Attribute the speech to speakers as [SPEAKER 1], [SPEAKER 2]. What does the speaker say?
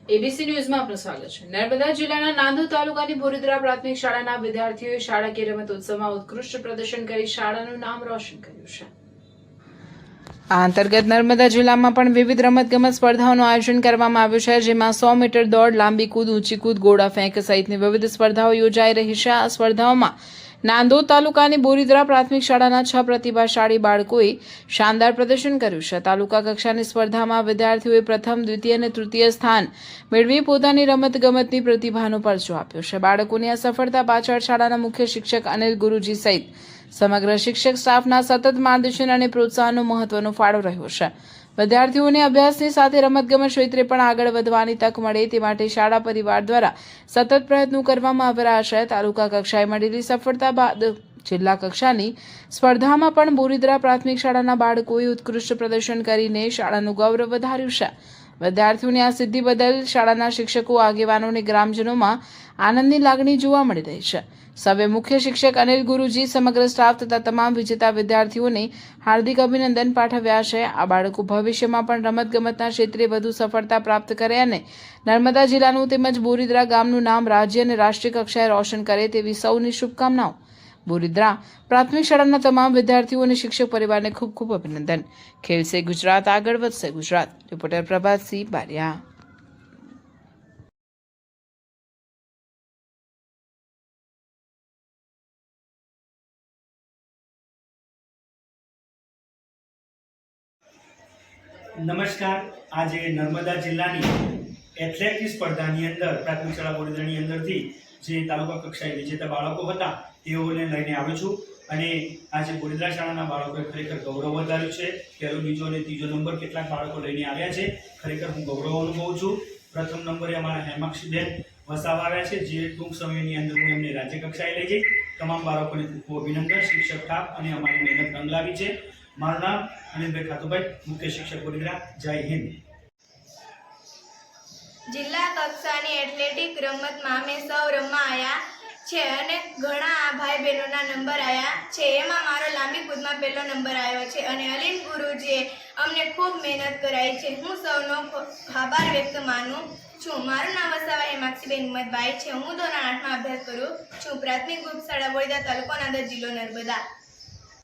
[SPEAKER 1] ABC ન્યૂઝમાં આપનું સ્વાગત છે। નર્મદા જિલ્લાના નાંદોદ તાલુકાની બોરીદ્રા પ્રાથમિક શાળાના વિદ્યાર્થીઓએ શાળાકીય રમતોત્સવમાં ઉત્કૃષ્ટ પ્રદર્શન કરી શાળાનું નામ રોશન કર્યું છે। આ અંતર્ગત નર્મદા જિલ્લામાં પણ વિવિધ રમતગમત સ્પર્ધાઓનું આયોજન કરવામાં આવ્યું છે, જેમાં 100 મીટર દોડ, લાંબી કૂદ, ઊંચી કૂદ, ગોળા ફેંક સહિતની વિવિધ સ્પર્ધાઓ યોજાઈ રહી છે। આ સ્પર્ધાઓમાં નાંદોદ તાલુકાની બોરીદ્રા પ્રાથમિક શાળાના 6 પ્રતિભાશાળી બાળકોએ શાનદાર પ્રદર્શન કર્યું છે। તાલુકા કક્ષાની સ્પર્ધામાં વિદ્યાર્થીઓએ પ્રથમ, દ્વિતીય અને તૃતીય સ્થાન મેળવી પોતાની રમતગમતની પ્રતિભાનો પરચો આપ્યો છે। બાળકોની આ સફળતા પાછળ શાળાના મુખ્ય શિક્ષક અનિલ ગુરુજી સહિત સમગ્ર શિક્ષક સ્ટાફના સતત માર્ગદર્શન અને પ્રોત્સાહનનો મહત્વનો ફાળો રહ્યો છે। વિદ્યાર્થીઓને અભ્યાસની સાથે રમતગમત ક્ષેત્રે પણ આગળ વધવાની તક મળે તે માટે શાળા પરિવાર દ્વારા સતત પ્રયત્નો કરવામાં આવી રહ્યા છે। તાલુકા કક્ષાએ મળેલી સફળતા બાદ જિલ્લા કક્ષાની સ્પર્ધામાં પણ બોરીદ્રા પ્રાથમિક શાળાના બાળકોએ ઉત્કૃષ્ટ પ્રદર્શન કરીને શાળાનું ગૌરવ વધાર્યું છે। વિદ્યાર્થીઓની આ સિદ્ધિ બદલ શાળાના શિક્ષકો, આગેવાનો અને ગ્રામજનોમાં આનંદની લાગણી જોવા મળી રહી છે। સૌએ મુખ્ય શિક્ષક અનિલ ગુરુજી, સમગ્ર સ્ટાફ તથા તમામ વિજેતા વિદ્યાર્થીઓને હાર્દિક અભિનંદન પાઠવ્યા છે। આ બાળકો ભવિષ્યમાં પણ રમતગમતના ક્ષેત્રે વધુ સફળતા પ્રાપ્ત કરે અને નર્મદા જિલ્લાનું તેમજ બોરીદ્રા ગામનું નામ રાજ્ય અને રાષ્ટ્રીય કક્ષાએ રોશન કરે તેવી સૌની શુભકામનાઓ। બોરીદ્રા પ્રાથમિક શાળાના તમામ વિદ્યાર્થીઓ અને શિક્ષક પરિવારને ખૂબ ખૂબ અભિનંદન। ખેલશે ગુજરાત, આગળ વધશે ગુજરાત। રિપોર્ટર પ્રભાતસિંહ બારિયા।
[SPEAKER 2] નમસ્કાર। આજે નર્મદા જિલ્લાની એથ્લેટિક સ્પર્ધાની અંદર પ્રાથમિક શાળા બોરીદ્રાની અંદરથી જે તાલુકા કક્ષાએ વિજેતા બાળકો હતા તેઓને લઈને આવ્યો છું અને આજે બોરીદ્રા શાળાના બાળકોએ ખરેખર ગૌરવ વધાર્યું છે। પહેલો, બીજો અને ત્રીજો નંબર કેટલાક બાળકો લઈને આવ્યા છે। ખરેખર હું ગૌરવ અનુભવું છું। પ્રથમ નંબરે અમારા હેમાક્ષીબેન વસાવા આવ્યા છે, જે ટૂંક સમયની અંદર હું એમને રાજ્ય કક્ષાએ લઈ જઈ। તમામ બાળકોને ખૂબ અભિનંદન। શિક્ષક સ્ટાફ અને અમારી મહેનત રંગ લાવી છે। મારું નામ અનિલભાઈ ખાતુભાઈ, મુખ્ય શિક્ષક બોરીદ્રા। જય હિન્દ।
[SPEAKER 3] જિલ્લા કક્ષાની એથ્લેટિક રમતમાં અમે સૌ રમવા આવ્યા છે અને ઘણા ભાઈ બહેનોના નંબર આવ્યા છે। એમાં મારો લાંબી કૂદમાં પહેલો નંબર આવ્યો છે અને અનિલ ગુરુજીએ અમને ખૂબ મહેનત કરાવી છે। હું સૌનો આભાર વ્યક્ત માનું છું। મારું નામ વસાવા હેમાક્ષીબેન હિંમતભાઈ છે। હું ધોરણ 8માં અભ્યાસ કરું છું। પ્રાથમિક શાળા બોરીદ્રા, તાલુકો નાંદોદ, જિલ્લો નર્મદા।